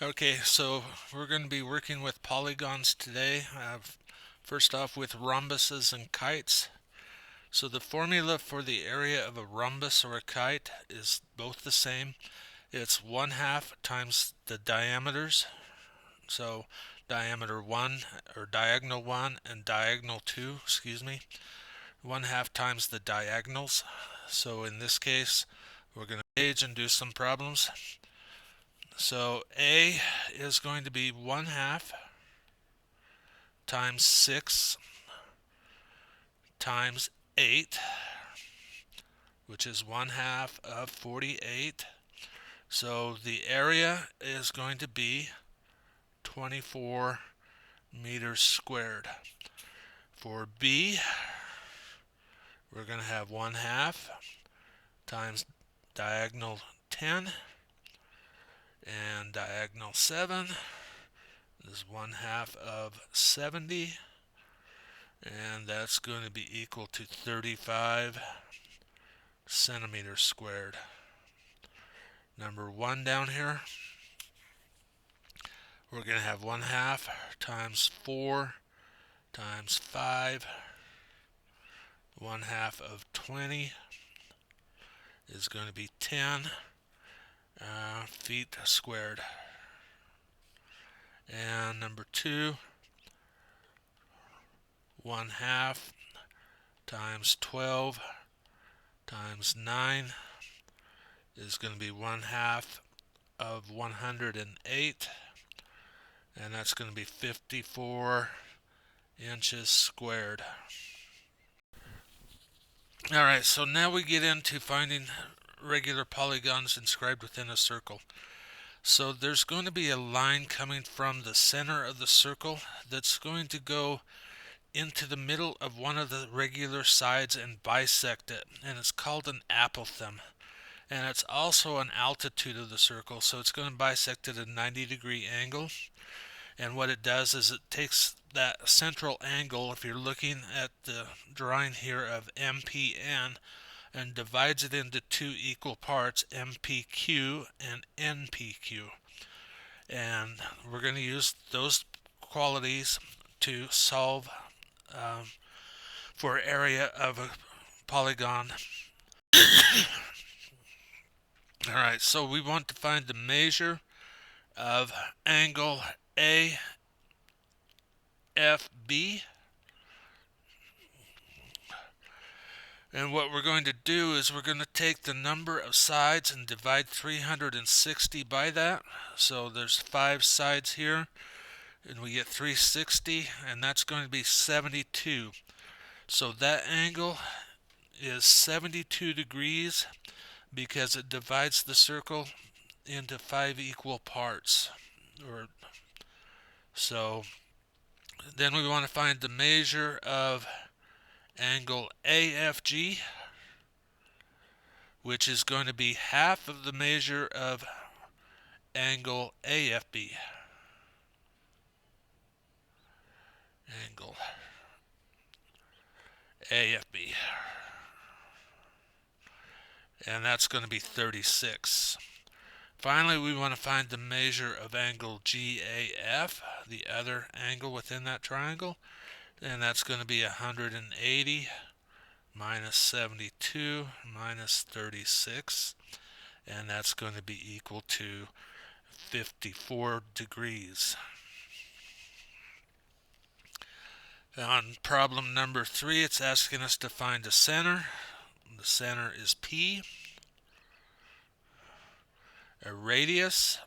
Okay, so we're going to be working with polygons today. First off with rhombuses and kites. So the formula for the area of a rhombus or a kite is both the same. It's 1/2 times the diameters. So diameter 1 or diagonal 1 and diagonal 2, 1/2 times the diagonals. So in this case, we're going to page and do some problems. So A is going to be 1/2 times 6 times 8, which is 1/2 of 48. So the area is going to be 24 meters squared. For B, we're going to have 1/2 times diagonal 10 and diagonal 7 is 1/2 of 70, and that's going to be equal to 35 centimeters squared. Number 1 down here, we're going to have 1/2 times 4 times 5. 1/2 of 20 is going to be 10 feet squared. And number 2, 1/2 times 12 times 9 is going to be 1/2 of 108, and that's going to be 54 inches squared. Alright, so now we get into finding regular polygons inscribed within a circle. So there's going to be a line coming from the center of the circle that's going to go into the middle of one of the regular sides and bisect it, and it's called an apothegm. And it's also an altitude of the circle, so it's going to bisect at a 90-degree angle. And what it does is it takes that central angle, if you're looking at the drawing here of MPN, and divides it into two equal parts, MPQ and NPQ. And we're going to use those qualities to solve for area of a polygon. Alright, so we want to find the measure of angle AFB. And what we're going to do is we're going to take the number of sides and divide 360 by that. So there's 5 sides here, and we get 360, and that's going to be 72. So that angle is 72 degrees because it divides the circle into 5 equal parts. So then we want to find the measure of angle AFG, which is going to be half of the measure of angle AFB. Angle AFB. And that's going to be 36. Finally, we want to find the measure of angle GAF, the other angle within that triangle, and that's going to be 180 minus 72 minus 36, and that's going to be equal to 54 degrees. On problem number 3, it's asking us to find a center. The center is P. A radius.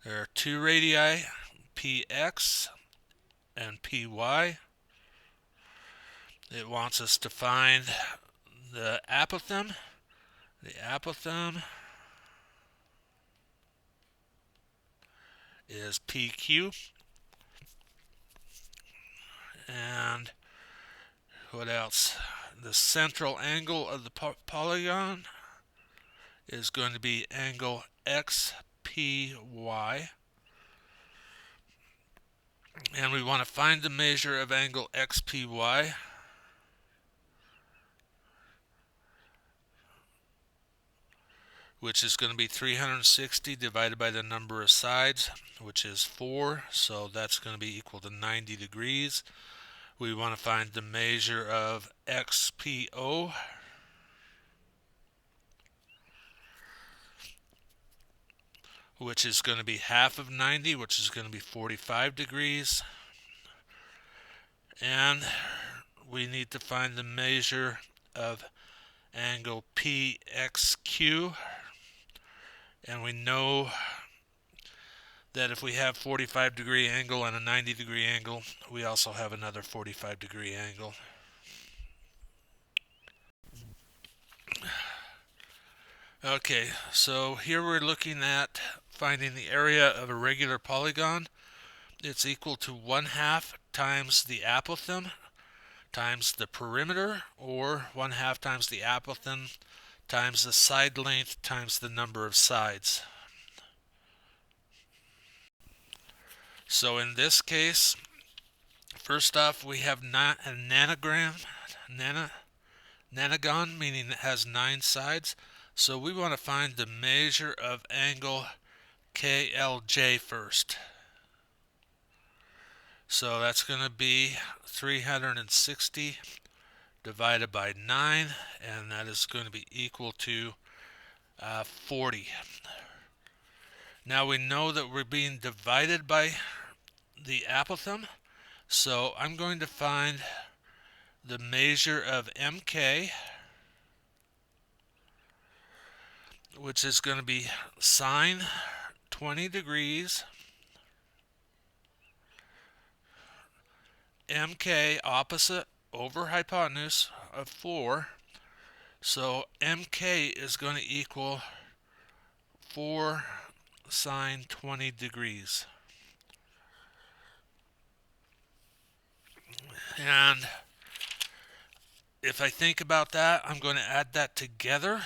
There are 2 radii, PX and PY. It wants us to find the apothegm. The apothegm is PQ. And what else? The central angle of the polygon is going to be angle XPY. And we want to find the measure of angle XPY. which is going to be 360 divided by the number of sides, which is 4, so that's going to be equal to 90 degrees. We want to find the measure of XPO, which is going to be half of 90, which is going to be 45 degrees. And we need to find the measure of angle PXQ. And we know that if we have 45 degree angle and a 90 degree angle, we also have another 45 degree angle. Okay, so here we're looking at finding the area of a regular polygon. It's equal to 1/2 times the apothem times the perimeter, or 1/2 times the apothem times the side length times the number of sides. So in this case, first off, we have a nanogon, meaning it has 9 sides. So we want to find the measure of angle KLJ first. So that's going to be 360 divided by 9, and that is going to be equal to 40. Now we know that we're being divided by the apothem, so I'm going to find the measure of MK, which is going to be sine 20 degrees. MK opposite over hypotenuse of 4. So MK is going to equal 4 sine 20 degrees. And if I think about that, I'm going to add that together.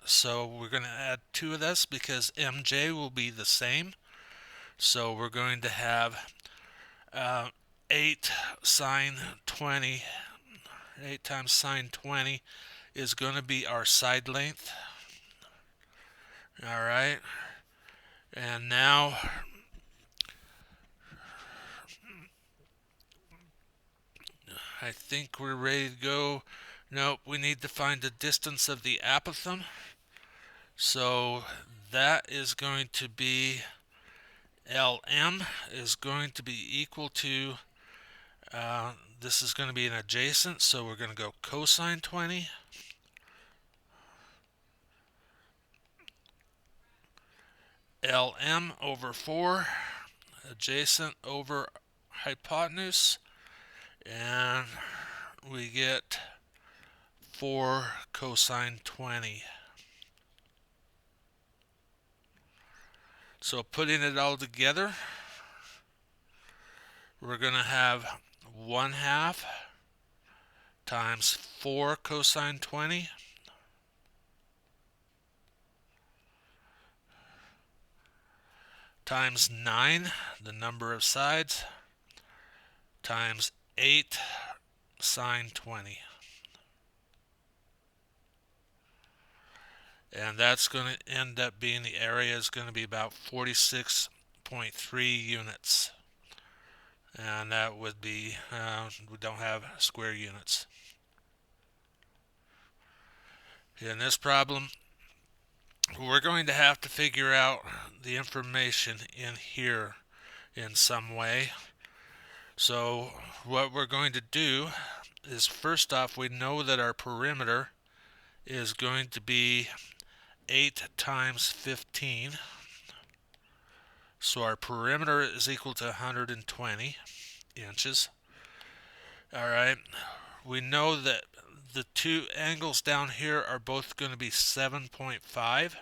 So we're going to add 2 of this because MJ will be the same. So we're going to have 8 sine 20. 8 times sine 20 is going to be our side length. All right. And now I think we're ready to go. Nope, we need to find the distance of the apothem. So that is going to be LM is going to be equal to, this is going to be an adjacent, so we're going to go cosine 20. LM over 4, adjacent over hypotenuse, and we get 4 cosine 20. So putting it all together, we're going to have 1/2 times 4 cosine 20 times 9, the number of sides, times 8 sine 20. And that's going to end up being, the area is going to be about 46.3 units. And that would be, we don't have square units. In this problem, we're going to have to figure out the information in here in some way. So what we're going to do is, first off, we know that our perimeter is going to be 8 times 15. So our perimeter is equal to 120 inches. All right. We know that the 2 angles down here are both going to be 7.5.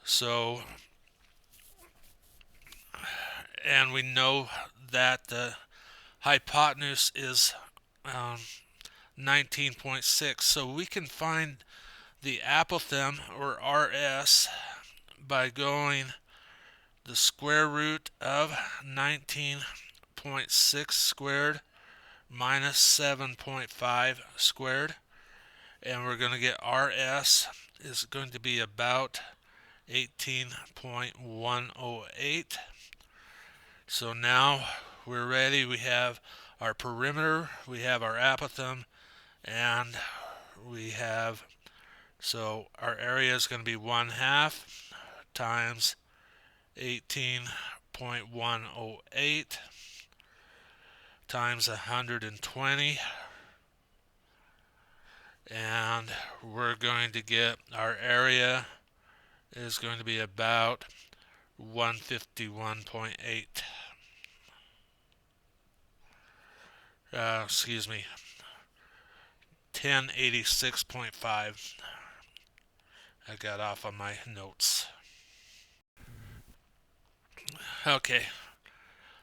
So, and we know that the hypotenuse is 19.6. So we can find the apothem, or RS, by going the square root of 19.6 squared minus 7.5 squared, and we're going to get RS is going to be about 18.108. So now we're ready. We have our perimeter, we have our apothem, and we have, so our area is going to be 1/2 times 18.108 times 120, and we're going to get our area is going to be about 151.8. Excuse me, 1086.5. I got off on my notes. Okay,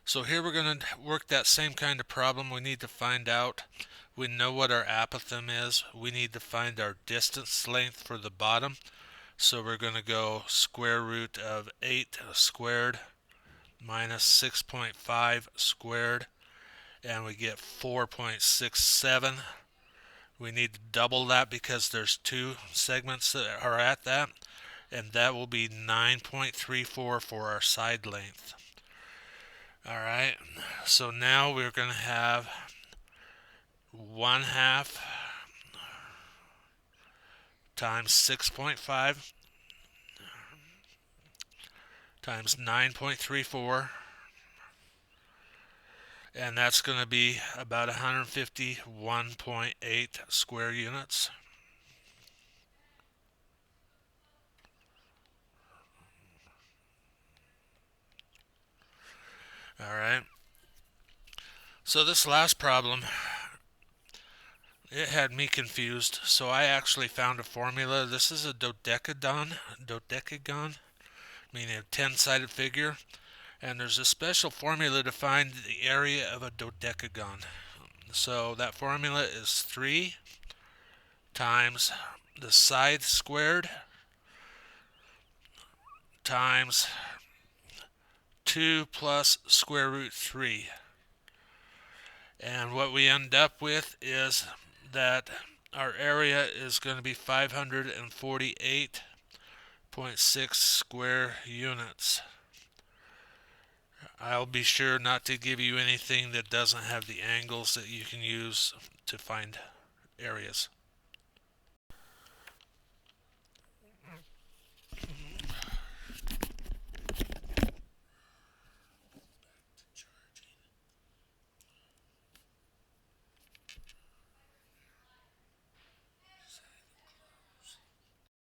so here we're going to work that same kind of problem. We need to find out, we know what our apothem is. We need to find our distance length for the bottom. So we're going to go square root of 8 squared minus 6.5 squared, and we get 4.67. We need to double that because there's two segments that are at that, and that will be 9.34 for our side length. Alright, so now we're going to have 1/2 times 6.5 times 9.34, and that's going to be about 151.8 square units. Alright, so this last problem, it had me confused, so I actually found a formula. This is a dodecagon, meaning a 10-sided figure, and there's a special formula to find the area of a dodecagon. So that formula is 3 times the side squared times 2 plus square root 3. And what we end up with is that our area is going to be 548.6 square units. I'll be sure not to give you anything that doesn't have the angles that you can use to find areas.